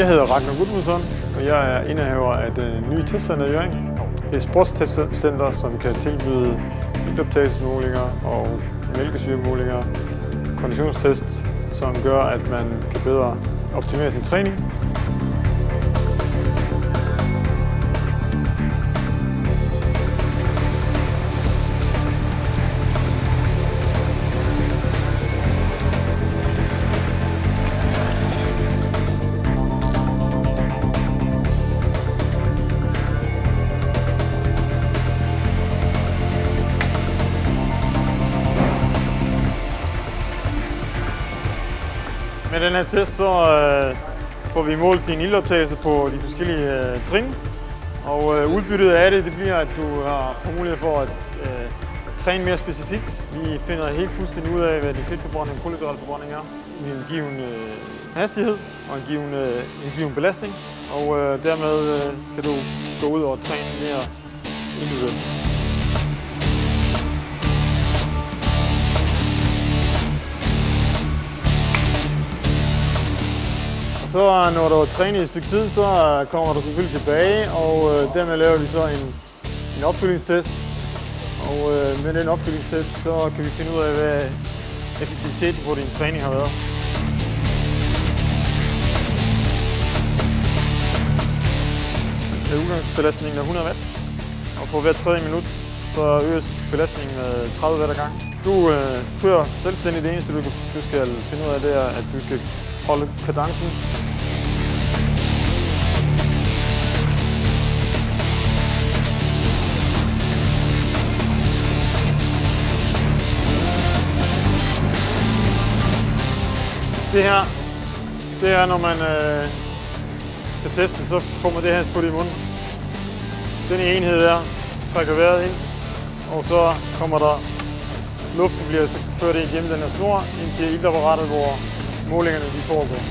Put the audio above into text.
Jeg hedder Ragnar Gudmundsson, og jeg er indehaver af det nye testcenter i Hjørring. Det er et sportstestcenter, som kan tilbyde iltoptagelsesmålinger og mælkesyremålinger, konditionstest, som gør, at man kan bedre optimere sin træning. Med den her test så får vi målt din iltoptagelse på de forskellige trin. Og udbyttet af det bliver, at du får mulighed for at træne mere specifikt. Vi finder helt fuldstændig ud af, hvad din fedtforbrænding og kulhydratforbrænding er i en given hastighed og en given belastning. Og dermed kan du gå ud og træne mere individuelt. Så når du har trænet i et stykke tid, så kommer du selvfølgelig tilbage, og dermed laver vi så en opfølgningstest. Og med den opfølgningstest, så kan vi finde ud af, hvad effektiviteten på din træning har været. Udgangsbelastningen er 100 watt, og på hver tredje minut, så øges belastningen med 30 watt ad gang. Du kører selvstændigt. Det eneste, du skal finde ud af, det er, at du skal holde kadencen. Det her, når man skal teste, så får man det her på i munden. Den enhed der trækker vejret ind, og så kommer der luften bliver ført ind gennem den her snor ind til iltapparatet, hvor målingerne foregår.